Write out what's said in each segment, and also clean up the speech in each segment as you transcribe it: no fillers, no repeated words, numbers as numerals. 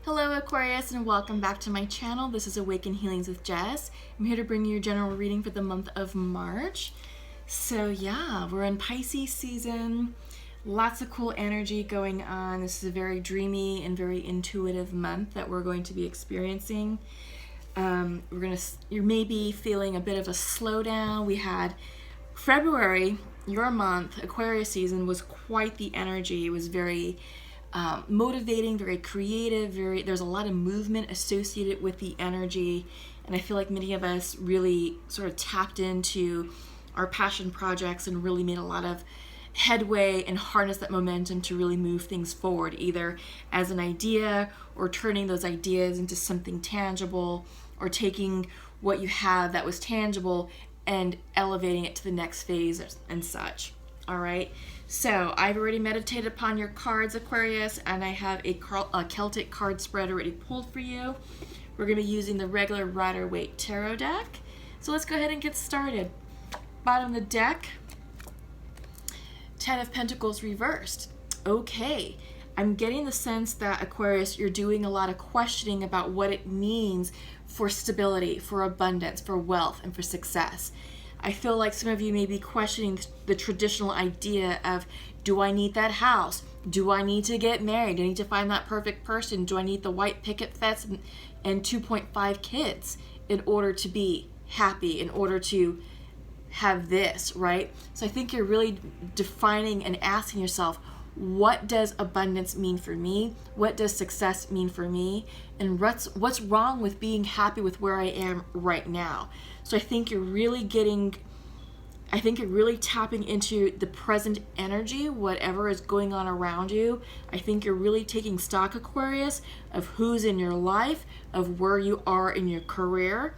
Hello Aquarius, and welcome back to my channel. This is Awaken Healings with Jess. I'm here to bring you your general reading for the month of March. So yeah, we're in Pisces season. Lots of cool energy going on. This is a very dreamy and very intuitive month that we're going to be experiencing. You may be feeling a bit of a slowdown. We had February, your month, Aquarius season, was quite the energy. It was very motivating, very creative, there's a lot of movement associated with the energy, and I feel like many of us really sort of tapped into our passion projects and really made a lot of headway and harnessed that momentum to really move things forward, either as an idea or turning those ideas into something tangible, or taking what you have that was tangible and elevating it to the next phase and such. All right, so I've already meditated upon your cards, Aquarius, and I have a Celtic card spread already pulled for you. We're going to be using the regular Rider-Waite Tarot deck. So let's go ahead and get started. Bottom of the deck, 10 of Pentacles reversed. Okay, I'm getting the sense that, Aquarius, you're doing a lot of questioning about what it means for stability, for abundance, for wealth, and for success. I feel like some of you may be questioning the traditional idea of, do I need that house? Do I need to get married? Do I need to find that perfect person? Do I need the white picket fence and 2.5 kids in order to be happy, in order to have this, right? So I think you're really defining and asking yourself, what does abundance mean for me? What does success mean for me? And what's wrong with being happy with where I am right now? So I think you're really tapping into the present energy, whatever is going on around you. I think you're really taking stock, Aquarius, of who's in your life, of where you are in your career.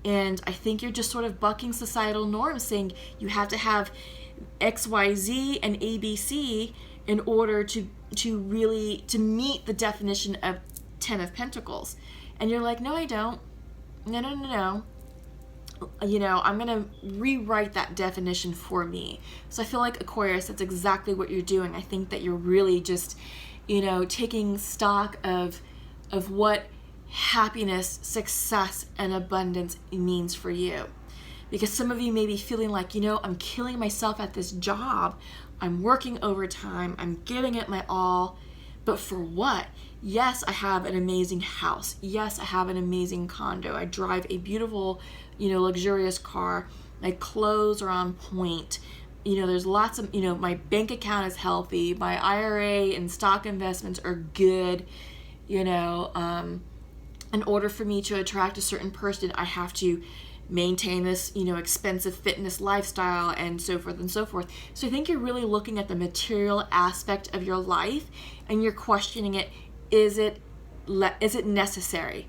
And I think you're just sort of bucking societal norms, saying you have to have X, Y, Z, and ABC in order to meet the definition of 10 of Pentacles. And you're like, no, I don't. No. You know, I'm going to rewrite that definition for me. So I feel like, Aquarius, that's exactly what you're doing. I think that you're really just, taking stock of what happiness, success, and abundance means for you. Because some of you may be feeling like, I'm killing myself at this job. I'm working overtime. I'm giving it my all. But for what? Yes, I have an amazing house. Yes, I have an amazing condo. I drive a beautiful, luxurious car. My clothes are on point. There's lots of, my bank account is healthy. My IRA and stock investments are good. In order for me to attract a certain person, I have to maintain this, expensive fitness lifestyle, and so forth and so forth. So I think you're really looking at the material aspect of your life, and you're questioning it. Is it necessary?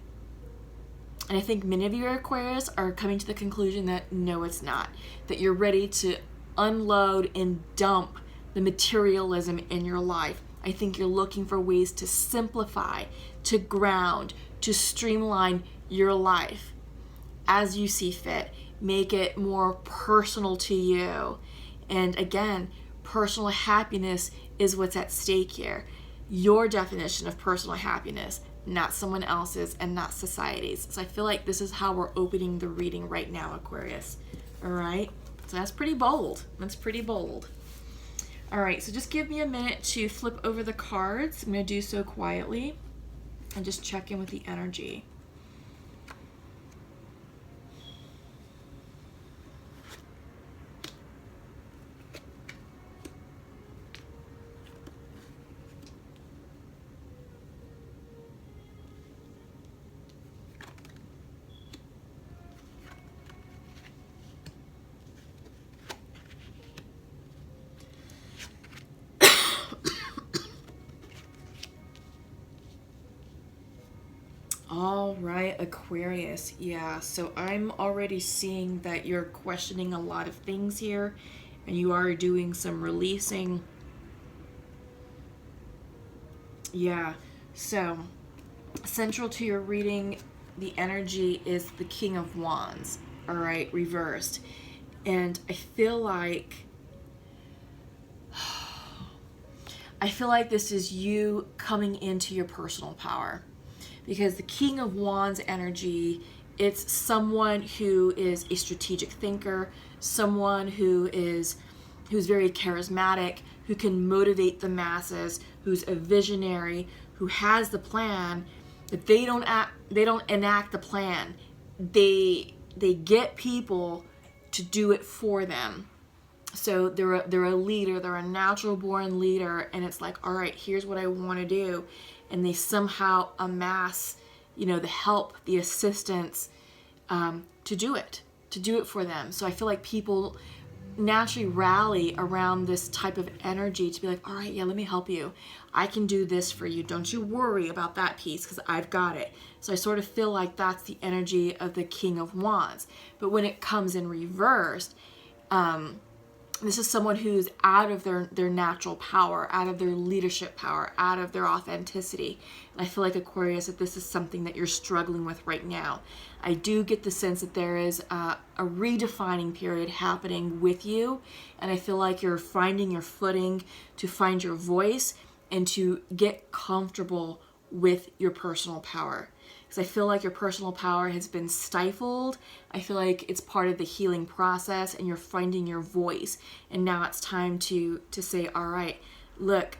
And I think many of you Aquarius are coming to the conclusion that no, it's not. That you're ready to unload and dump the materialism in your life. I think you're looking for ways to simplify, to ground, to streamline your life as you see fit. Make it more personal to you. And again, personal happiness is what's at stake here. Your definition of personal happiness, not someone else's and not society's. So I feel like this is how we're opening the reading right now, Aquarius. All right? So that's pretty bold. All right, so just give me a minute to flip over the cards. I'm going to do so quietly and just check in with the energy. All right, Aquarius. Yeah, so I'm already seeing that you're questioning a lot of things here, and you are doing some releasing. Yeah, so central to your reading, the energy is the King of Wands, all right, reversed. And I feel like this is you coming into your personal power. because the King of Wands energy, it's someone who is a strategic thinker, someone who's very charismatic, who can motivate the masses, who's a visionary, who has the plan. That they don't enact the plan. They get people to do it for them. So they're a leader, they're a natural born leader, and it's like, all right, here's what I want to do, and they somehow amass, the help, the assistance, to do it for them. So I feel like people naturally rally around this type of energy to be like, all right, yeah, let me help you. I can do this for you. Don't you worry about that piece because I've got it. So I sort of feel like that's the energy of the King of Wands. But when it comes in reversed, this is someone who's out of their natural power, out of their leadership power, out of their authenticity. And I feel like, Aquarius, that this is something that you're struggling with right now. I do get the sense that there is a redefining period happening with you. And I feel like you're finding your footing to find your voice and to get comfortable with your personal power. Because I feel like your personal power has been stifled. I feel like it's part of the healing process and you're finding your voice. And now it's time to say, all right, look,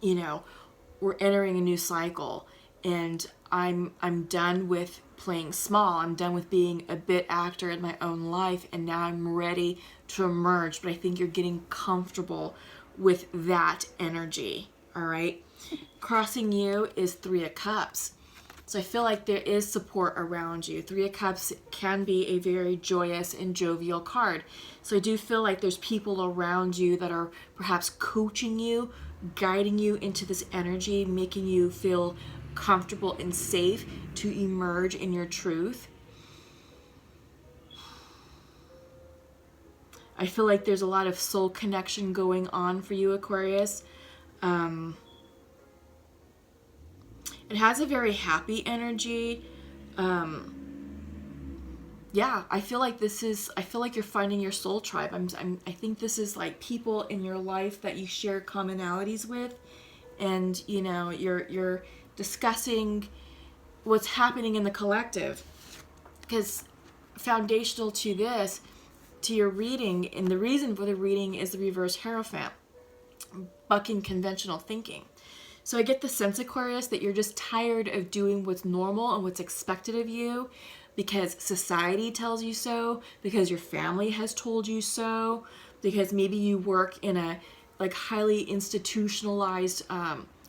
we're entering a new cycle and I'm done with playing small. I'm done with being a bit actor in my own life, and now I'm ready to emerge. But I think you're getting comfortable with that energy. All right. Crossing you is Three of Cups. So I feel like there is support around you. Three of Cups can be a very joyous and jovial card. So I do feel like there's people around you that are perhaps coaching you, guiding you into this energy, making you feel comfortable and safe to emerge in your truth. I feel like there's a lot of soul connection going on for you, Aquarius. It has a very happy energy. Yeah, I feel like you're finding your soul tribe. I think this is like people in your life that you share commonalities with, and you're discussing what's happening in the collective. Because foundational to this, to your reading, and the reason for the reading is the reverse Hierophant, bucking conventional thinking. So I get the sense, Aquarius, that you're just tired of doing what's normal and what's expected of you because society tells you so, because your family has told you so, because maybe you work in a highly institutionalized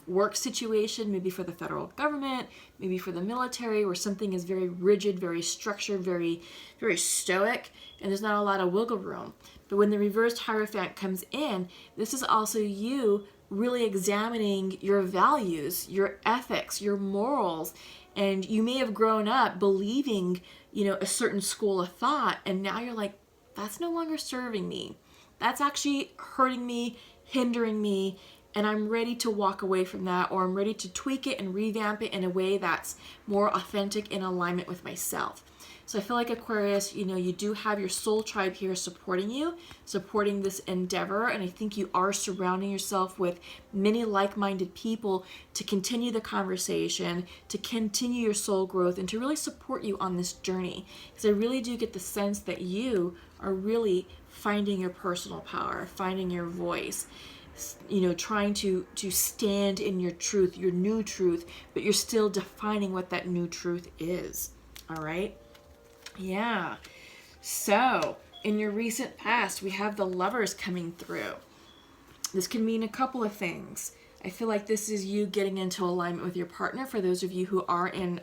work situation, maybe for the federal government, maybe for the military, where something is very rigid, very structured, very, very stoic, and there's not a lot of wiggle room. But when the reversed Hierophant comes in, this is also you really examining your values, your ethics, your morals. And you may have grown up believing, a certain school of thought, and now you're like, that's no longer serving me. That's actually hurting me, hindering me, and I'm ready to walk away from that, or I'm ready to tweak it and revamp it in a way that's more authentic, in alignment with myself. So I feel like, Aquarius, you do have your soul tribe here supporting you, supporting this endeavor. And I think you are surrounding yourself with many like-minded people to continue the conversation, to continue your soul growth, and to really support you on this journey. Because I really do get the sense that you are really finding your personal power, finding your voice, trying to stand in your truth, your new truth, but you're still defining what that new truth is. All right? Yeah. So, in your recent past, we have the Lovers coming through. This can mean a couple of things. I feel like this is you getting into alignment with your partner. For those of you who are in,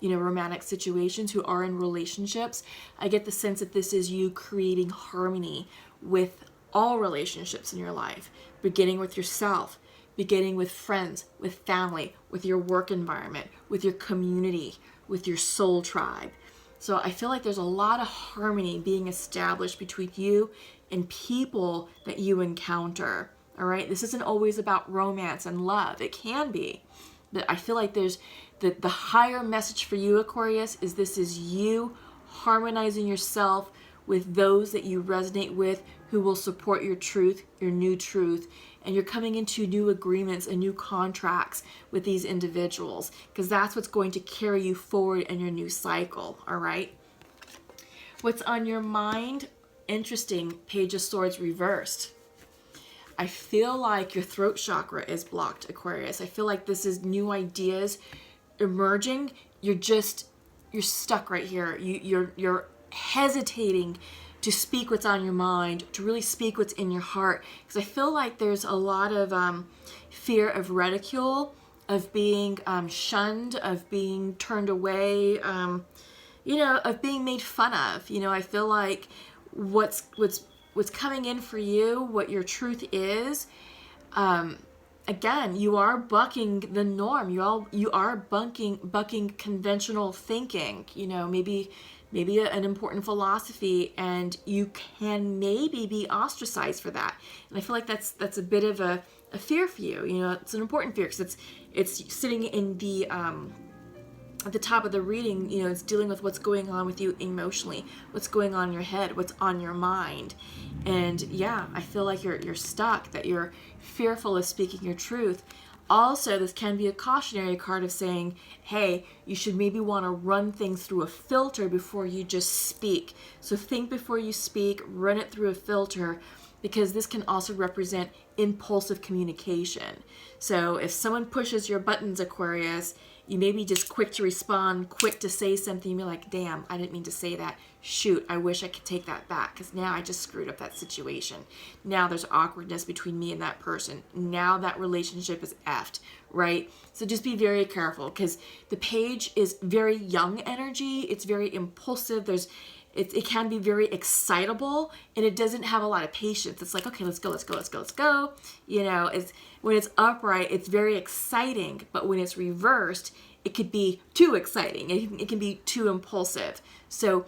romantic situations, who are in relationships, I get the sense that this is you creating harmony with all relationships in your life, beginning with yourself, beginning with friends, with family, with your work environment, with your community, with your soul tribe. So I feel like there's a lot of harmony being established between you and people that you encounter. All right. This isn't always about romance and love. It can be, but I feel like there's the higher message for you, Aquarius, is this is you harmonizing yourself with those that you resonate with, who will support your truth, your new truth, and you're coming into new agreements and new contracts with these individuals, because that's what's going to carry you forward in your new cycle. All right. What's on your mind? Interesting. Page of Swords reversed. I feel like your throat chakra is blocked, Aquarius. I feel like this is new ideas emerging. You're stuck right here. You're hesitating to speak what's on your mind, to really speak what's in your heart. Because I feel like there's a lot of fear of ridicule, of being shunned, of being turned away, of being made fun of. I feel like what's coming in for you, what your truth is, again, you are bucking the norm. You are bucking conventional thinking. Maybe an important philosophy, and you can maybe be ostracized for that. And I feel like that's a bit of a fear for you. It's an important fear, because it's sitting in the at the top of the reading. It's dealing with what's going on with you emotionally, what's going on in your head, what's on your mind. And yeah, I feel like you're stuck, that you're fearful of speaking your truth. Also, this can be a cautionary card of saying, hey, you should maybe want to run things through a filter before you just speak. So think before you speak, run it through a filter, because this can also represent impulsive communication. So if someone pushes your buttons, Aquarius, you may be just quick to respond, quick to say something. You're like, damn, I didn't mean to say that. Shoot, I wish I could take that back, because now I just screwed up that situation. Now there's awkwardness between me and that person. Now that relationship is effed, right? So just be very careful, because the page is very young energy. It's very impulsive. It can be very excitable, and it doesn't have a lot of patience. It's like, okay, let's go. When it's upright, it's very exciting, but when it's reversed, it could be too exciting. It can be too impulsive. So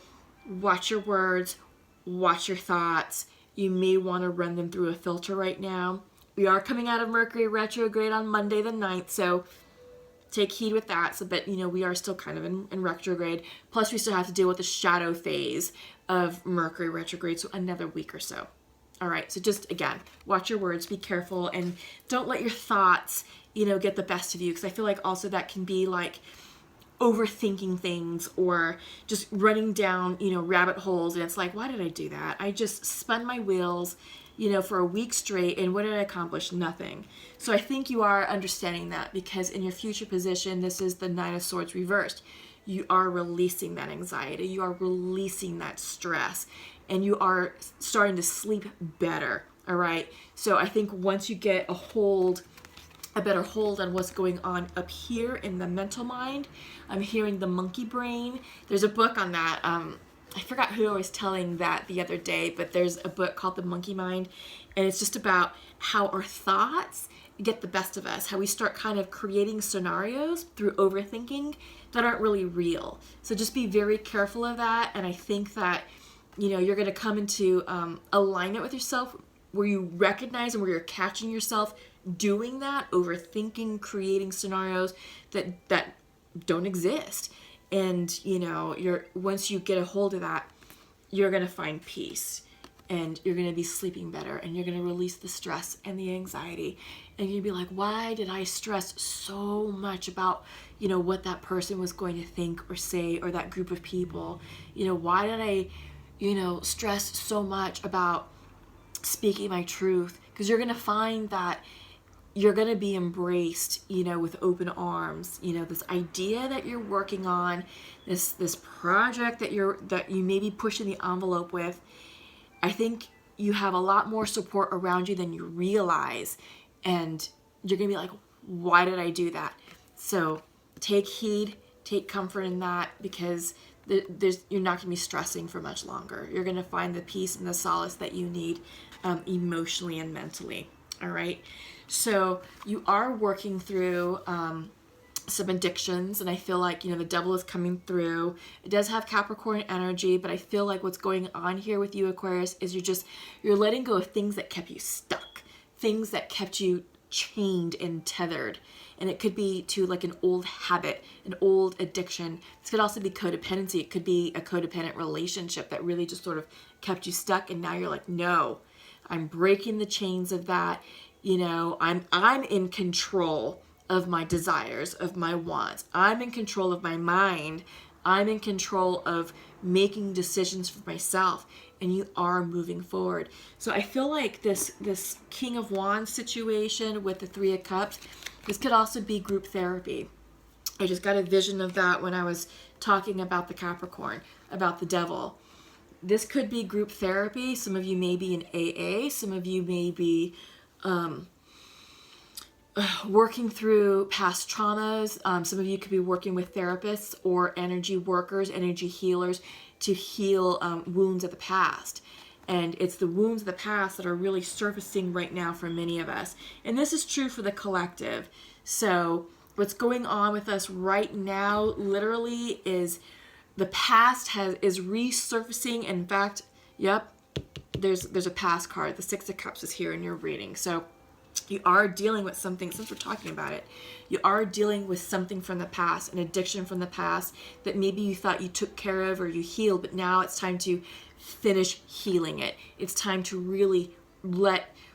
watch your words, watch your thoughts. You may want to run them through a filter right now. We are coming out of Mercury retrograde on Monday the 9th, so take heed with that. But we are still kind of in retrograde. Plus, we still have to deal with the shadow phase of Mercury retrograde, so another week or so. All right, so just, again, watch your words, be careful, and don't let your thoughts, get the best of you, because I feel like also that can be like overthinking things, or just running down, rabbit holes, and it's like, why did I do that? I just spun my wheels, for a week straight, and what did I accomplish? Nothing. So I think you are understanding that, because in your future position, this is the Nine of Swords reversed. You are releasing that anxiety. You are releasing that stress, and you are starting to sleep better. All right. So I think once you get a better hold on what's going on up here in the mental mind, I'm hearing the monkey brain. There's a book on that. I forgot who I was telling that the other day, but there's a book called The Monkey Mind, and it's just about how our thoughts get the best of us, how we start kind of creating scenarios through overthinking that aren't really real. So just be very careful of that, and I think that you're going to come into alignment with yourself, where you recognize and where you're catching yourself doing that, overthinking, creating scenarios that don't exist. And once you get a hold of that, you're going to find peace, and you're going to be sleeping better, and you're going to release the stress and the anxiety, and you'll be like, why did I stress so much about what that person was going to think or say, or that group of people? Why did I stress so much about speaking my truth? Because you're going to find that you're going to be embraced, with open arms. This idea that you're working on, this project that you may be pushing the envelope with, I think you have a lot more support around you than you realize, and you're going to be like, why did I do that? So take heed, take comfort in that, because you're not going to be stressing for much longer. You're going to find the peace and the solace that you need emotionally and mentally. All right. So you are working through some addictions, and I feel like, the devil is coming through. It does have Capricorn energy, but I feel like what's going on here with you, Aquarius, is you're letting go of things that kept you stuck, things that kept you chained and tethered. And it could be to like an old habit, an old addiction. This could also be codependency. It could be a codependent relationship that really just sort of kept you stuck, and now you're like, no, I'm breaking the chains of that, You know, I'm in control of my desires, of my wants. I'm in control of my mind. I'm in control of making decisions for myself, and you are moving forward. So I feel like this King of Wands situation with the Three of Cups, this could also be group therapy. I just got a vision of that when I was talking about the Capricorn, about the devil. This could be group therapy. Some of you may be in AA. Some of you may be working through past traumas. Some of you could be working with therapists or energy workers, energy healers to heal wounds of the past. And it's the wounds of the past that are really surfacing right now for many of us. And this is true for the collective. So what's going on with us right now literally is the past is resurfacing. In fact, yep, there's a past card. The Six of Cups is here in your reading. So you are dealing with something, since we're talking about it, you are dealing with something from the past, an addiction from the past that maybe you thought you took care of or you healed, but now it's time to finish healing it. It's time to really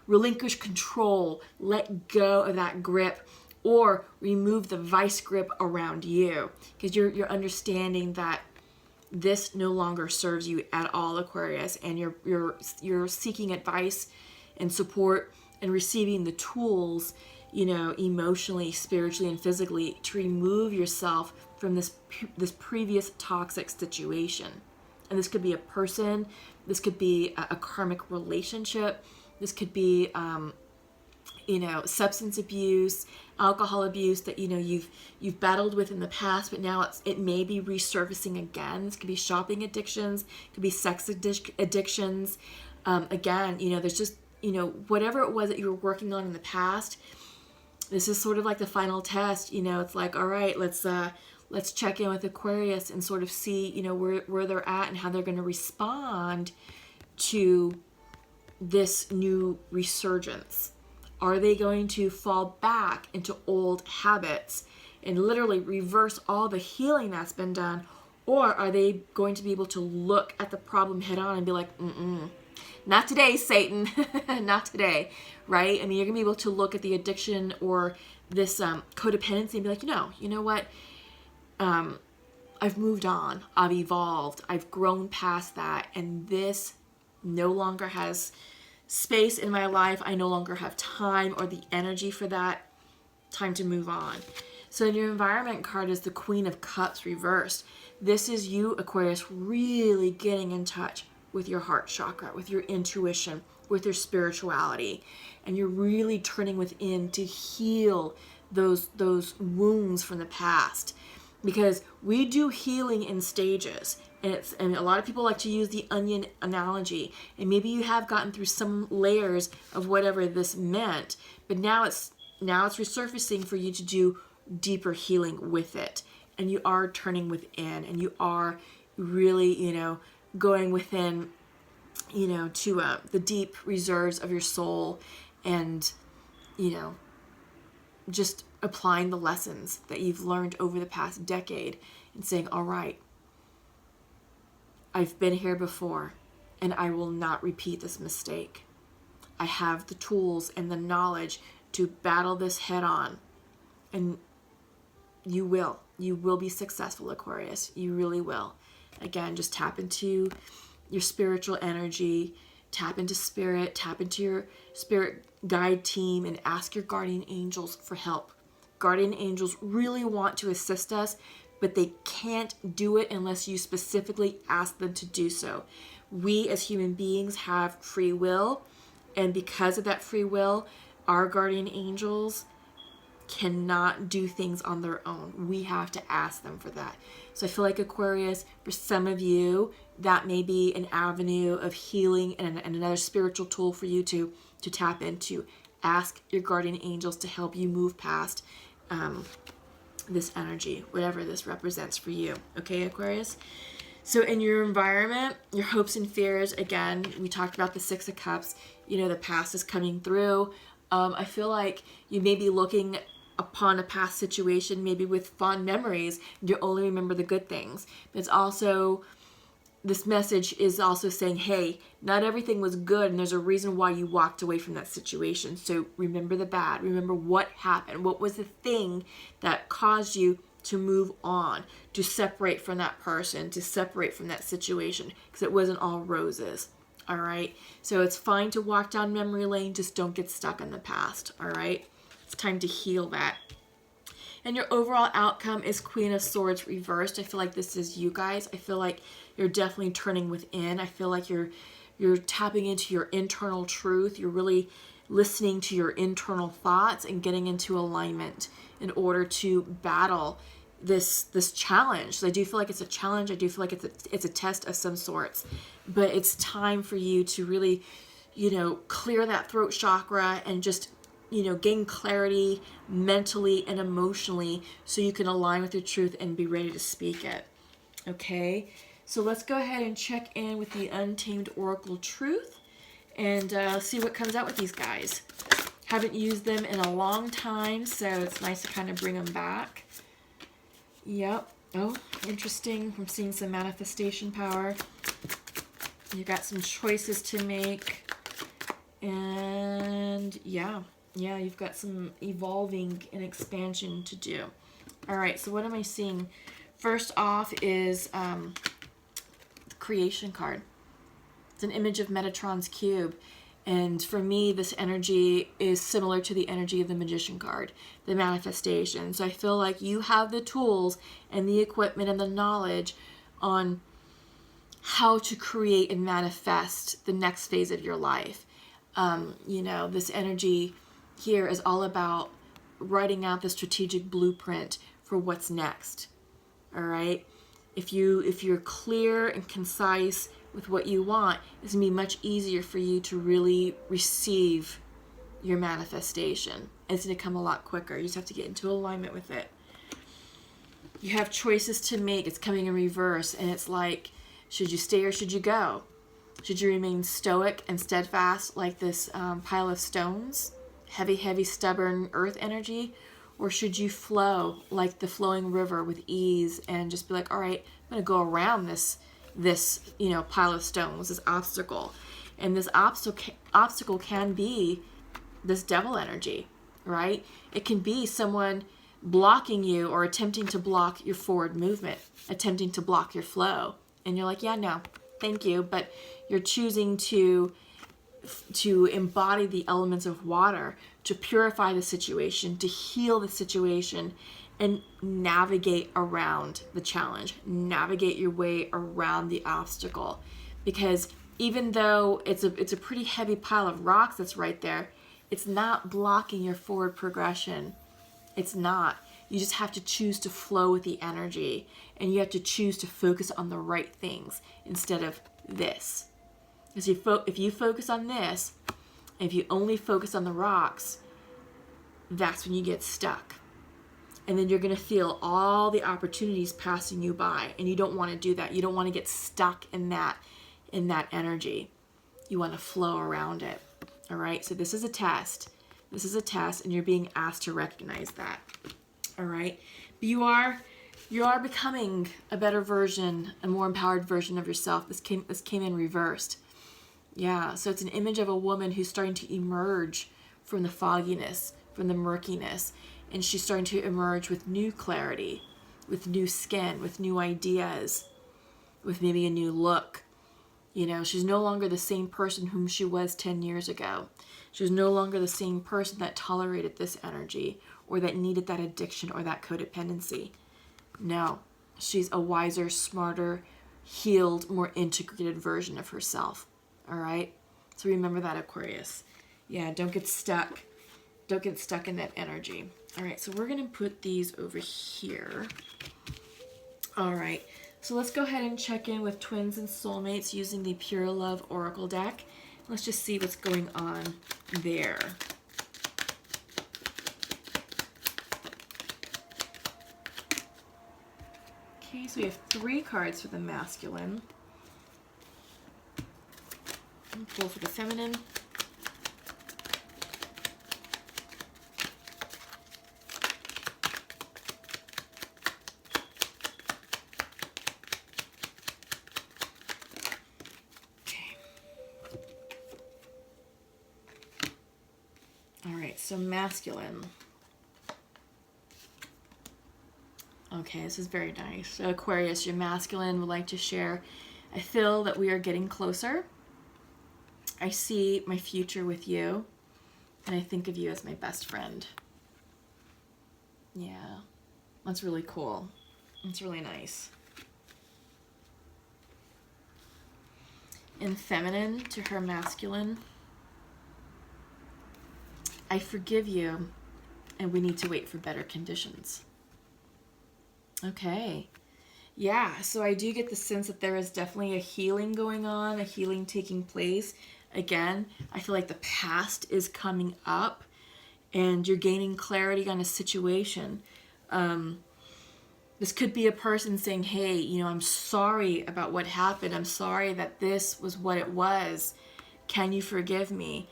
relinquish control, let go of that grip, or remove the vice grip around you, because you're understanding that this no longer serves you at all, Aquarius, and you're seeking advice and support and receiving the tools, you know, emotionally, spiritually, and physically to remove yourself from this previous toxic situation. And this could be a person, this could be a karmic relationship, this could be you know, substance abuse, alcohol abuse that, you know, you've battled with in the past, but now it may be resurfacing again. This could be shopping addictions, it could be sex addictions. Again, you know, there's just, you know, whatever it was that you were working on in the past, this is sort of like the final test. You know, it's like, all right, let's check in with Aquarius and sort of see, you know, where they're at and how they're going to respond to this new resurgence. Are they going to fall back into old habits and literally reverse all the healing that's been done? Or are they going to be able to look at the problem head on and be like, not today, Satan, not today, right? I mean, you're going to be able to look at the addiction or this codependency and be like, you know what? I've moved on. I've evolved. I've grown past that. And this no longer has space in my life. I no longer have time or the energy for that. Time to move on. So in your environment card is the Queen of Cups reversed. This is you, Aquarius, really getting in touch with your heart chakra, with your intuition, with your spirituality. And you're really turning within to heal those wounds from the past. Because we do healing in stages. And a lot of people like to use the onion analogy. And maybe you have gotten through some layers of whatever this meant, but now it's resurfacing for you to do deeper healing with it. And you are turning within, and you are really, you know, going within, you know, to the deep reserves of your soul, and, you know, just applying the lessons that you've learned over the past decade and saying, all right, I've been here before and I will not repeat this mistake. I have the tools and the knowledge to battle this head on. And you will be successful, Aquarius. You really will. Again, just tap into your spiritual energy, tap into spirit, tap into your spirit guide team, and ask your guardian angels for help. Guardian angels really want to assist us, but they can't do it unless you specifically ask them to do so. We as human beings have free will, and because of that free will, our guardian angels cannot do things on their own. We have to ask them for that. So I feel like, Aquarius, for some of you, that may be an avenue of healing and another spiritual tool for you to tap into. Ask your guardian angels to help you move past this energy, whatever this represents for you. Okay, Aquarius? So in your environment, your hopes and fears, again, we talked about the Six of Cups. You know, the past is coming through. I feel like you may be looking upon a past situation maybe with fond memories. You only remember the good things. But it's also this message is also saying, hey, not everything was good, and there's a reason why you walked away from that situation. So remember the bad. Remember what happened. What was the thing that caused you to move on, to separate from that person, to separate from that situation, because it wasn't all roses. All right. So it's fine to walk down memory lane. Just don't get stuck in the past. All right. It's time to heal that. And your overall outcome is Queen of Swords reversed. I feel like this is you guys. I feel like you're definitely turning within. I feel like you're tapping into your internal truth. You're really listening to your internal thoughts and getting into alignment in order to battle this challenge. So I do feel like it's a challenge. I do feel like it's a test of some sorts. But it's time for you to really, clear that throat chakra and just gain clarity mentally and emotionally so you can align with your truth and be ready to speak it. Okay, so let's go ahead and check in with the Untamed Oracle Truth and see what comes out with these guys. Haven't used them in a long time, so it's nice to kind of bring them back. Yep. Oh, interesting. I'm seeing some manifestation power. You got some choices to make. And yeah, you've got some evolving and expansion to do. All right, so what am I seeing? First off is the creation card. It's an image of Metatron's cube. And for me, this energy is similar to the energy of the Magician card, the manifestation. So I feel like you have the tools and the equipment and the knowledge on how to create and manifest the next phase of your life. This energy here is all about writing out the strategic blueprint for what's next. All right. If you're clear and concise with what you want, it's going to be much easier for you to really receive your manifestation. It's going to come a lot quicker. You just have to get into alignment with it. You have choices to make. It's coming in reverse, and it's like, should you stay or should you go? Should you remain stoic and steadfast like this pile of stones, heavy, stubborn earth energy? Or should you flow like the flowing river with ease and just be like, all right, I'm going to go around this pile of stones, this obstacle. And this obstacle can be this devil energy, right? It can be someone blocking you or attempting to block your forward movement, attempting to block your flow. And you're like, yeah, no, thank you. But you're choosing to embody the elements of water, to purify the situation, to heal the situation, and navigate around the challenge, navigate your way around the obstacle. Because even though it's a pretty heavy pile of rocks that's right there, it's not blocking your forward progression. It's not. You just have to choose to flow with the energy, and you have to choose to focus on the right things instead of this. Because if you focus on this, if you only focus on the rocks, that's when you get stuck. And then you're going to feel all the opportunities passing you by, and you don't want to do that. You don't want to get stuck in that energy. You want to flow around it. All right? So this is a test. This is a test, and you're being asked to recognize that. All right? But you are becoming a better version, a more empowered version of yourself. This came in reversed. Yeah, so it's an image of a woman who's starting to emerge from the fogginess, from the murkiness, and she's starting to emerge with new clarity, with new skin, with new ideas, with maybe a new look. She's no longer the same person whom she was 10 years ago. She's no longer the same person that tolerated this energy or that needed that addiction or that codependency. No, she's a wiser, smarter, healed, more integrated version of herself. All right? So remember that, Aquarius. Yeah, don't get stuck. Don't get stuck in that energy. All right, so we're going to put these over here. All right, so let's go ahead and check in with twins and soulmates using the Pure Love Oracle deck. Let's just see what's going on there. Okay, so we have 3 cards for the masculine. And pull for the feminine. so masculine. Okay, this is very nice. So Aquarius, your masculine would like to share. I feel that we are getting closer. I see my future with you, and I think of you as my best friend. Yeah, that's really cool. It's really nice. And feminine to her masculine. I forgive you, and we need to wait for better conditions. Okay. Yeah, so I do get the sense that there is definitely a healing going on, a healing taking place. Again, I feel like the past is coming up and you're gaining clarity on a situation. This could be a person saying, hey, you know, I'm sorry about what happened. I'm sorry that this was what it was. Can you forgive me?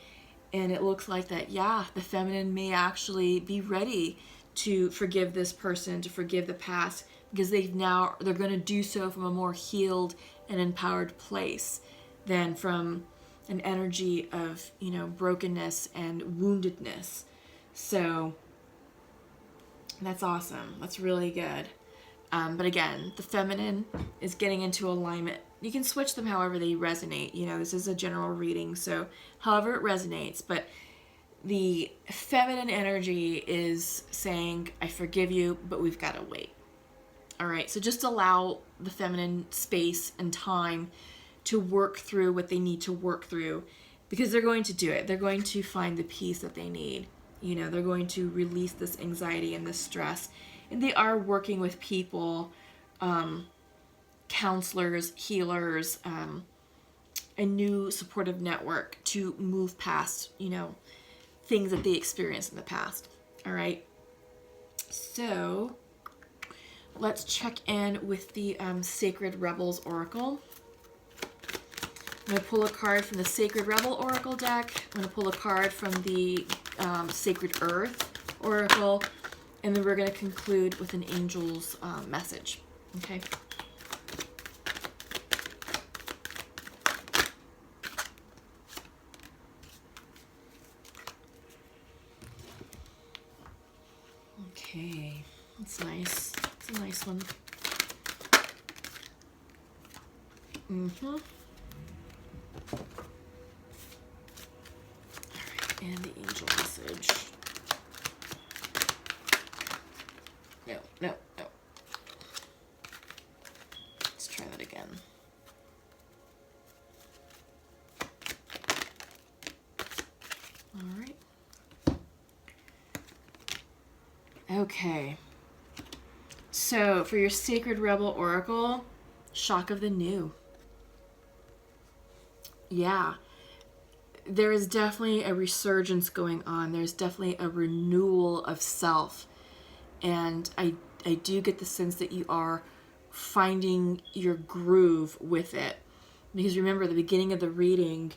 And it looks like that, yeah, the feminine may actually be ready to forgive this person, to forgive the past, because they're going to do so from a more healed and empowered place than from an energy of, you know, brokenness and woundedness. So that's awesome. That's really good. But again, the feminine is getting into alignment. You can switch them however they resonate. You know, this is a general reading, so however it resonates. But the feminine energy is saying, I forgive you, but we've got to wait. All right, so just allow the feminine space and time to work through what they need to work through, because they're going to do it. They're going to find the peace that they need. You know, they're going to release this anxiety and this stress. And they are working with people, counselors, healers, a new supportive network to move past, you know, things that they experienced in the past. All right. So let's check in with the Sacred Rebels Oracle. I'm going to pull a card from the Sacred Rebel Oracle deck. I'm going to pull a card from the Sacred Earth Oracle. And then we're going to conclude with an angel's message. Okay. Okay. That's nice. It's a nice one. All right. And the angel message. No. Let's try that again. All right. Okay. So for your Sacred Rebel Oracle, shock of the new. Yeah. There is definitely a resurgence going on. There's definitely a renewal of self. And I do get the sense that you are finding your groove with it. Because remember, at the beginning of the reading,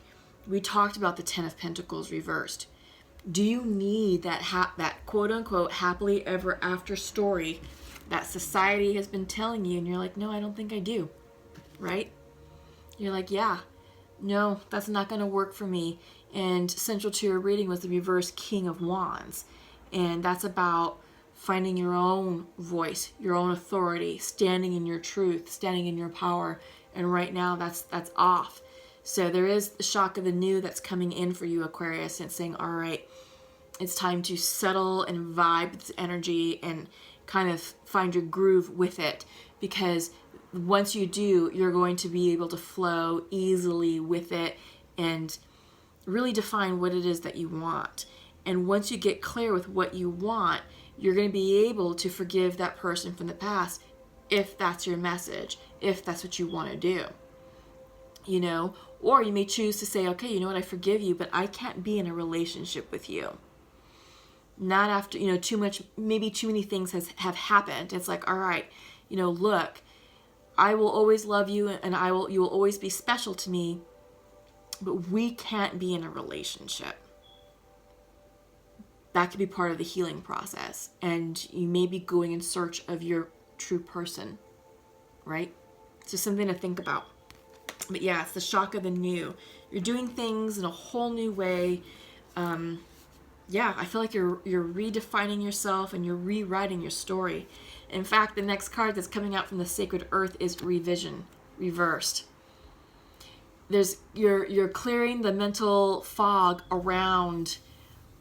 we talked about the Ten of Pentacles reversed. Do you need that quote-unquote happily ever after story that society has been telling you? And you're like, no, I don't think I do. Right? You're like, yeah, no, that's not going to work for me. And central to your reading was the reverse King of Wands. And that's about finding your own voice, your own authority, standing in your truth, standing in your power. And right now that's off. So there is the shock of the new that's coming in for you, Aquarius, and it's saying, all right, it's time to settle and vibe with this energy and kind of find your groove with it. Because once you do, you're going to be able to flow easily with it and really define what it is that you want. And once you get clear with what you want, you're going to be able to forgive that person from the past if that's your message, if that's what you want to do. You know, or you may choose to say, okay, you know what, I forgive you, but I can't be in a relationship with you. Not after, you know, maybe too many things have happened. It's like, all right, you know, look, I will always love you and you will always be special to me, but we can't be in a relationship. That could be part of the healing process. And you may be going in search of your true person, right? So something to think about. But yeah, it's the shock of the new. You're doing things in a whole new way. Yeah, I feel like you're redefining yourself and you're rewriting your story. In fact, the next card that's coming out from the Sacred Earth is Revision, reversed. You're clearing the mental fog around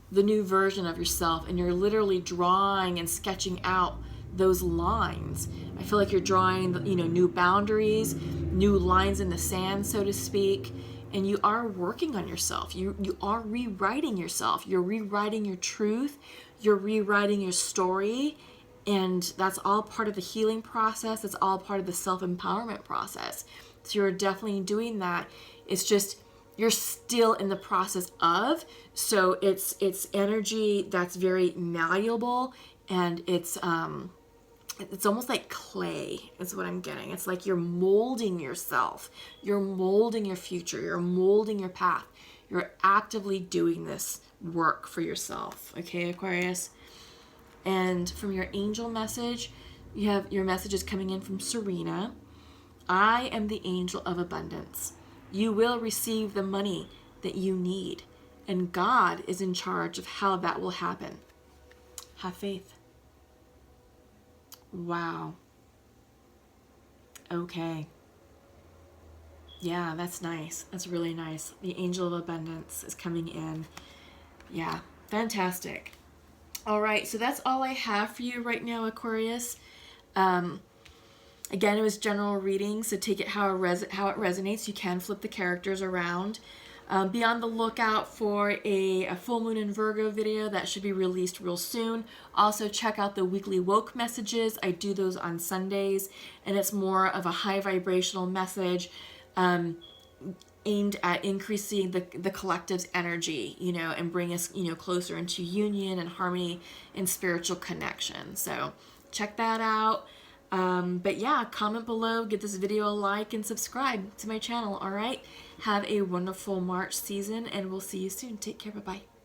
the new version of yourself, and you're literally drawing and sketching out those lines. I feel like you're drawing, new boundaries, new lines in the sand, so to speak, and you are working on yourself. You are rewriting yourself. You're rewriting your truth. You're rewriting your story, and that's all part of the healing process. It's all part of the self-empowerment process. So you're definitely doing that. It's just you're still in the process of, so it's energy that's very malleable, and it's almost like clay is what I'm getting. It's like you're molding yourself, you're molding your future, you're molding your path, you're actively doing this work for yourself. Okay, Aquarius. And from your angel message, you have your messages coming in from Serena. I am the angel of abundance. You will receive the money that you need, and God is in charge of how that will happen. Have faith. Wow. Okay. Yeah, that's nice. That's really nice. The angel of abundance is coming in. Yeah, fantastic. All right, so that's all I have for you right now, Aquarius. Again, it was general reading, so take it how it resonates. You can flip the characters around. Be on the lookout for a full moon in Virgo video that should be released real soon. Also, check out the weekly woke messages. I do those on Sundays, and it's more of a high vibrational message aimed at increasing the collective's energy, and bring us, closer into union and harmony and spiritual connection. So check that out. But yeah, comment below, give this video a like, and subscribe to my channel. All right, have a wonderful March season, and we'll see you soon. Take care. Bye-bye.